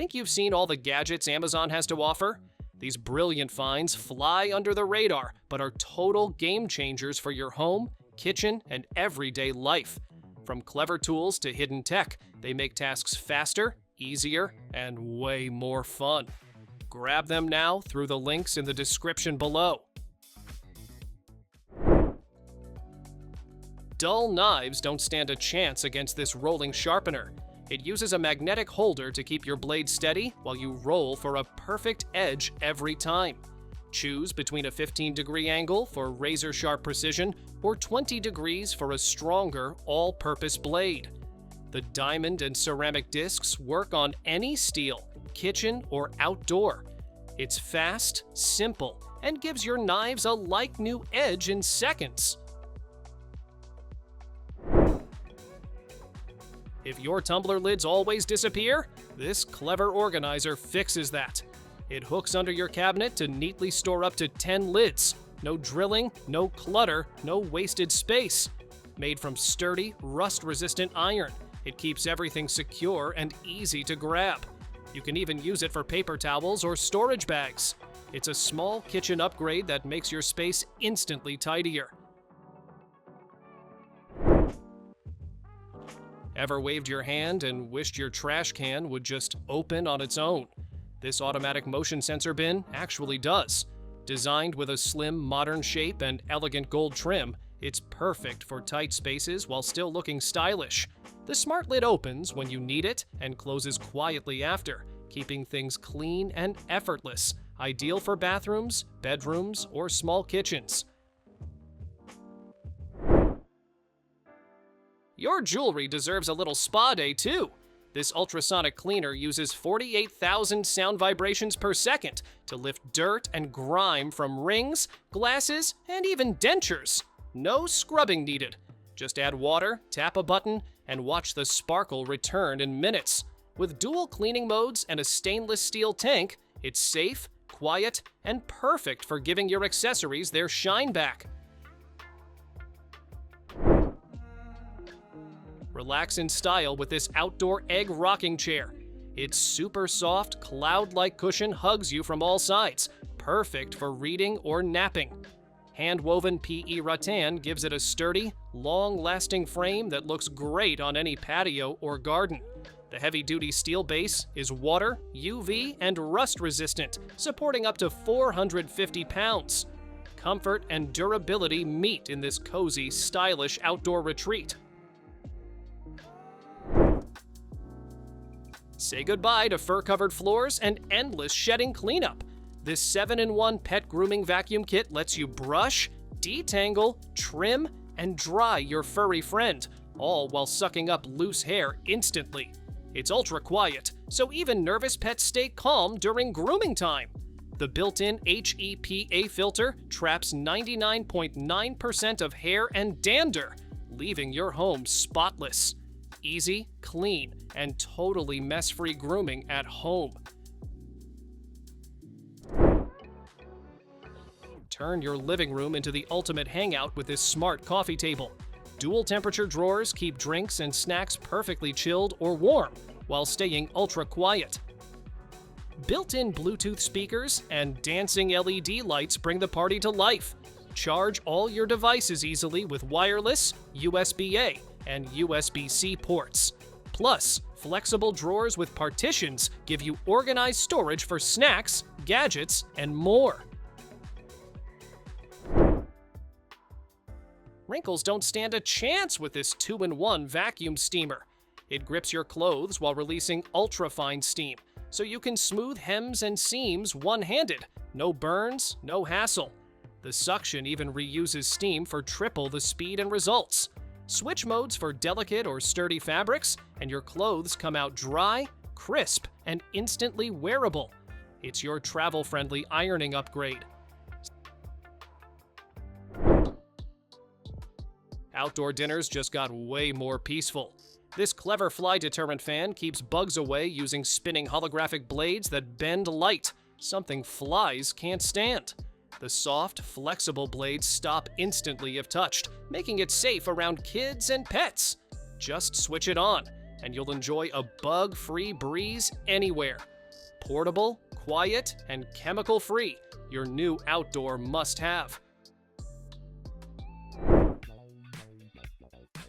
Think you've seen all the gadgets Amazon has to offer? These brilliant finds fly under the radar, but are total game changers for your home, kitchen, and everyday life. From clever tools to hidden tech, they make tasks faster, easier, and way more fun. Grab them now through the links in the description below. Dull knives don't stand a chance against this rolling sharpener. It uses a magnetic holder to keep your blade steady while you roll for a perfect edge every time. Choose between a 15-degree angle for razor-sharp precision or 20 degrees for a stronger, all-purpose blade. The diamond and ceramic discs work on any steel, kitchen or outdoor. It's fast, simple, and gives your knives a like-new edge in seconds. If your tumbler lids always disappear, this clever organizer fixes that. It hooks under your cabinet to neatly store up to 10 lids. No drilling, no clutter, no wasted space. Made from sturdy, rust-resistant iron, it keeps everything secure and easy to grab. You can even use it for paper towels or storage bags. It's a small kitchen upgrade that makes your space instantly tidier. Ever waved your hand and wished your trash can would just open on its own? This automatic motion sensor bin actually does. Designed with a slim, modern shape and elegant gold trim, it's perfect for tight spaces while still looking stylish. The smart lid opens when you need it and closes quietly after, keeping things clean and effortless, ideal for bathrooms, bedrooms, or small kitchens. Your jewelry deserves a little spa day too. This ultrasonic cleaner uses 48,000 sound vibrations per second to lift dirt and grime from rings, glasses, and even dentures. No scrubbing needed. Just add water, tap a button, and watch the sparkle return in minutes. With dual cleaning modes and a stainless steel tank, it's safe, quiet, and perfect for giving your accessories their shine back. Relax in style with this outdoor egg rocking chair. Its super soft, cloud-like cushion hugs you from all sides, perfect for reading or napping. Hand-woven PE rattan gives it a sturdy, long-lasting frame that looks great on any patio or garden. The heavy-duty steel base is water, UV, and rust-resistant, supporting up to 450 pounds. Comfort and durability meet in this cozy, stylish outdoor retreat. Say goodbye to fur-covered floors and endless shedding cleanup. This 7-in-1 pet grooming vacuum kit lets you brush, detangle, trim, and dry your furry friend, all while sucking up loose hair instantly. It's ultra-quiet, so even nervous pets stay calm during grooming time. The built-in HEPA filter traps 99.9% of hair and dander, leaving your home spotless. Easy, clean, and totally mess-free grooming at home. Turn your living room into the ultimate hangout with this smart coffee table. Dual temperature drawers keep drinks and snacks perfectly chilled or warm while staying ultra quiet. Built-in Bluetooth speakers and dancing LED lights bring the party to life. Charge all your devices easily with wireless, USB-A, and USB-C ports. Plus, flexible drawers with partitions give you organized storage for snacks, gadgets, and more. Wrinkles don't stand a chance with this 2-in-1 vacuum steamer. It grips your clothes while releasing ultra-fine steam, so you can smooth hems and seams one-handed. No burns, no hassle. The suction even reuses steam for triple the speed and results. Switch modes for delicate or sturdy fabrics, and your clothes come out dry, crisp, and instantly wearable. It's your travel-friendly ironing upgrade. Outdoor dinners just got way more peaceful. This clever fly deterrent fan keeps bugs away using spinning holographic blades that bend light, something flies can't stand. The soft, flexible blades stop instantly if touched, making it safe around kids and pets. Just switch it on, and you'll enjoy a bug-free breeze anywhere. Portable, quiet, and chemical-free, your new outdoor must-have.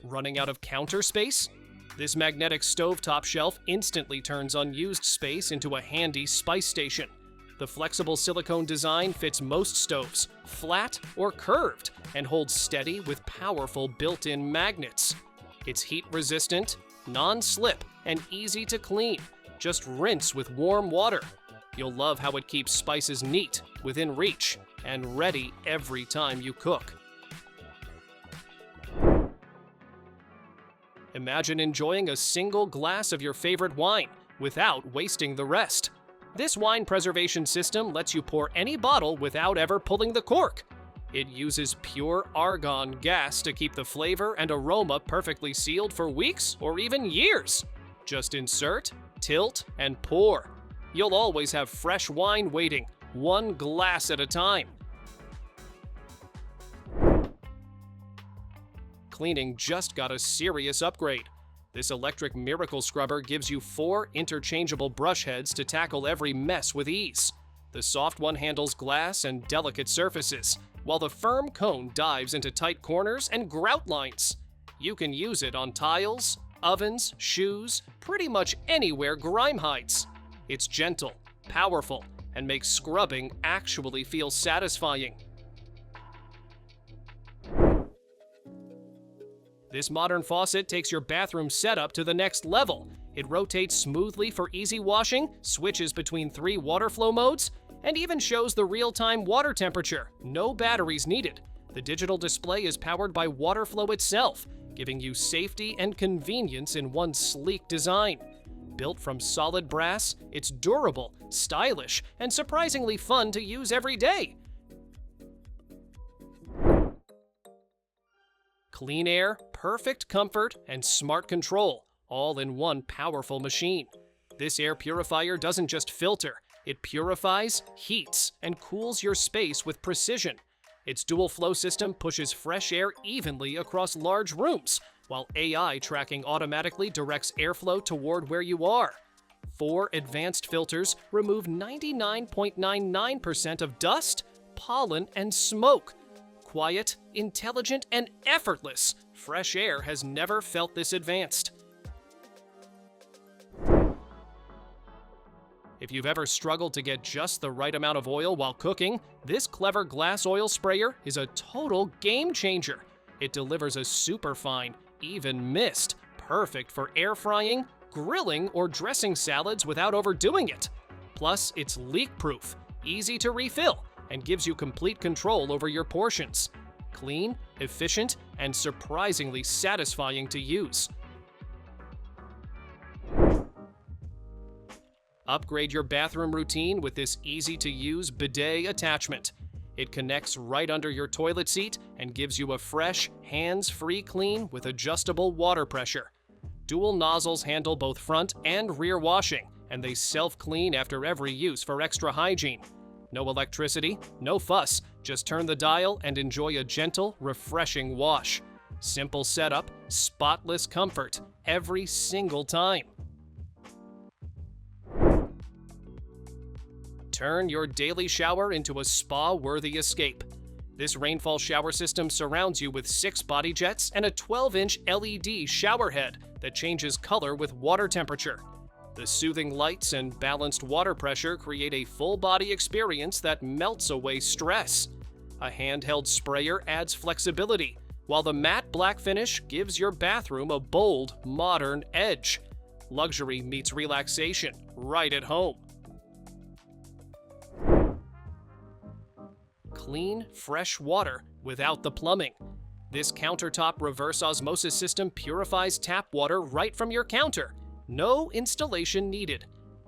Running out of counter space? This magnetic stovetop shelf instantly turns unused space into a handy spice station. The flexible silicone design fits most stoves, flat or curved, and holds steady with powerful built-in magnets. It's heat-resistant, non-slip, and easy to clean. Just rinse with warm water. You'll love how it keeps spices neat, within reach, and ready every time you cook. Imagine enjoying a single glass of your favorite wine without wasting the rest. This wine preservation system lets you pour any bottle without ever pulling the cork. It uses pure argon gas to keep the flavor and aroma perfectly sealed for weeks or even years. Just insert, tilt, and pour. You'll always have fresh wine waiting, one glass at a time. Cleaning just got a serious upgrade. This electric miracle scrubber gives you 4 interchangeable brush heads to tackle every mess with ease. The soft one handles glass and delicate surfaces, while the firm cone dives into tight corners and grout lines. You can use it on tiles, ovens, shoes, pretty much anywhere grime hides. It's gentle, powerful, and makes scrubbing actually feel satisfying. This modern faucet takes your bathroom setup to the next level. It rotates smoothly for easy washing, switches between 3 water flow modes, and even shows the real-time water temperature. No batteries needed. The digital display is powered by water flow itself, giving you safety and convenience in one sleek design. Built from solid brass, it's durable, stylish, and surprisingly fun to use every day. Clean air, perfect comfort, and smart control, all in one powerful machine. This air purifier doesn't just filter, it purifies, heats, and cools your space with precision. Its dual flow system pushes fresh air evenly across large rooms, while AI tracking automatically directs airflow toward where you are. 4 advanced filters remove 99.99% of dust, pollen, and smoke. Quiet, intelligent, and effortless, fresh air has never felt this advanced. If you've ever struggled to get just the right amount of oil while cooking, this clever glass oil sprayer is a total game changer. It delivers a superfine, even mist, perfect for air frying, grilling, or dressing salads without overdoing it. Plus, it's leak-proof, easy to refill, and gives you complete control over your portions. Clean, efficient, and surprisingly satisfying to use. Upgrade your bathroom routine with this easy-to-use bidet attachment. It connects right under your toilet seat and gives you a fresh, hands-free clean with adjustable water pressure. Dual nozzles handle both front and rear washing, and they self-clean after every use for extra hygiene. No electricity, no fuss, just turn the dial and enjoy a gentle, refreshing wash. Simple setup, spotless comfort, every single time. Turn your daily shower into a spa-worthy escape. This rainfall shower system surrounds you with 6 body jets and a 12-inch LED shower head that changes color with water temperature. The soothing lights and balanced water pressure create a full-body experience that melts away stress. A handheld sprayer adds flexibility, while the matte black finish gives your bathroom a bold, modern edge. Luxury meets relaxation right at home. Clean, fresh water without the plumbing. This countertop reverse osmosis system purifies tap water right from your counter. No installation needed.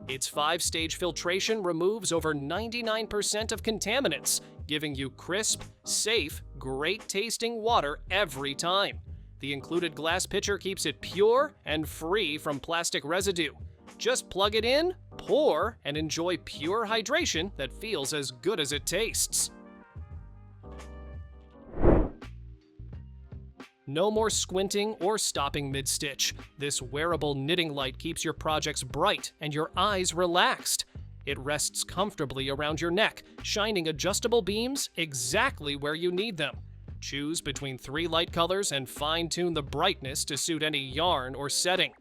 Its 5-stage filtration removes over 99% of contaminants, giving you crisp, safe, great-tasting water every time. The included glass pitcher keeps it pure and free from plastic residue. Just plug it in, pour, and enjoy pure hydration that feels as good as it tastes. No more squinting or stopping mid-stitch. This wearable knitting light keeps your projects bright and your eyes relaxed. It rests comfortably around your neck, shining adjustable beams exactly where you need them. Choose between 3 light colors and fine-tune the brightness to suit any yarn or setting.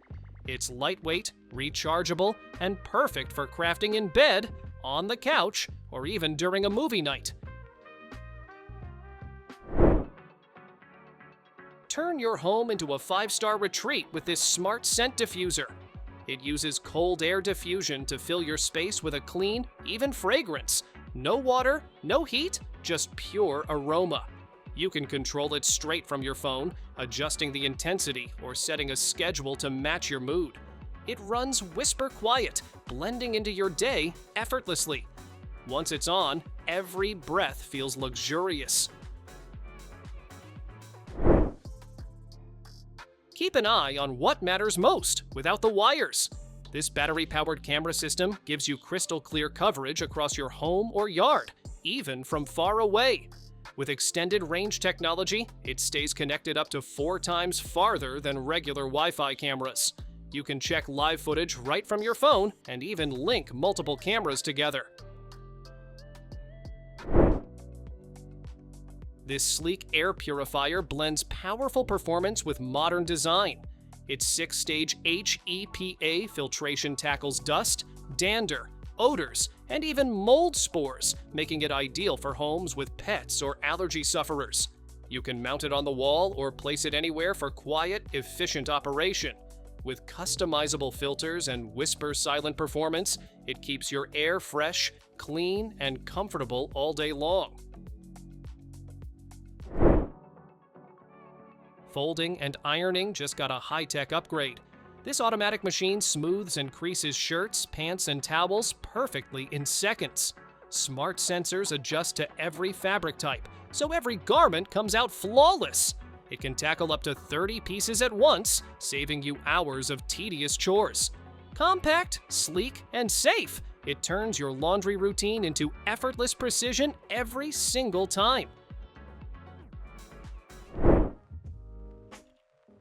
It's lightweight, rechargeable, and perfect for crafting in bed, on the couch, or even during a movie night. Turn your home into a 5-star retreat with this smart scent diffuser. It uses cold air diffusion to fill your space with a clean, even fragrance. No water, no heat, just pure aroma. You can control it straight from your phone, adjusting the intensity or setting a schedule to match your mood. It runs whisper quiet, blending into your day effortlessly. Once it's on, every breath feels luxurious. Keep an eye on what matters most without the wires. This battery-powered camera system gives you crystal clear coverage across your home or yard, even from far away. With extended range technology, it stays connected up to 4 times farther than regular Wi-Fi cameras. You can check live footage right from your phone and even link multiple cameras together. This sleek air purifier blends powerful performance with modern design. Its 6-stage HEPA filtration tackles dust, dander, odors, and even mold spores, making it ideal for homes with pets or allergy sufferers. You can mount it on the wall or place it anywhere for quiet, efficient operation. With customizable filters and whisper-silent performance, it keeps your air fresh, clean, and comfortable all day long. Folding and ironing just got a high-tech upgrade. This automatic machine smooths and creases shirts, pants, and towels perfectly in seconds. Smart sensors adjust to every fabric type, so every garment comes out flawless. It can tackle up to 30 pieces at once, saving you hours of tedious chores. Compact, sleek, and safe, it turns your laundry routine into effortless precision every single time.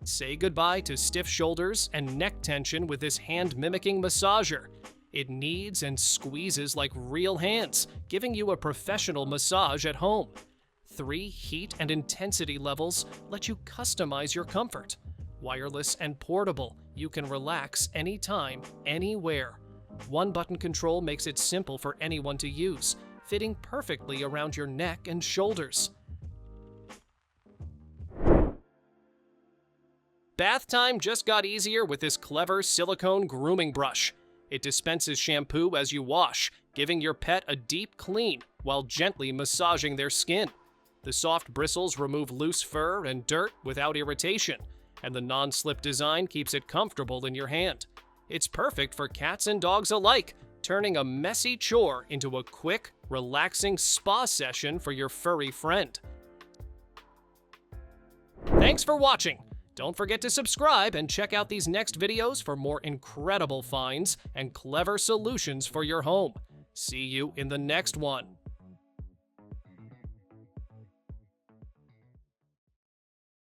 Say goodbye to stiff shoulders and neck tension with this hand-mimicking massager. It kneads and squeezes like real hands, giving you a professional massage at home. 3 heat and intensity levels let you customize your comfort. Wireless and portable, you can relax anytime, anywhere. One-button control makes it simple for anyone to use, fitting perfectly around your neck and shoulders. Bath time just got easier with this clever silicone grooming brush. It dispenses shampoo as you wash, giving your pet a deep clean while gently massaging their skin. The soft bristles remove loose fur and dirt without irritation, and the non-slip design keeps it comfortable in your hand. It's perfect for cats and dogs alike, turning a messy chore into a quick, relaxing spa session for your furry friend. Thanks for watching! Don't forget to subscribe and check out these next videos for more incredible finds and clever solutions for your home. See you in the next one.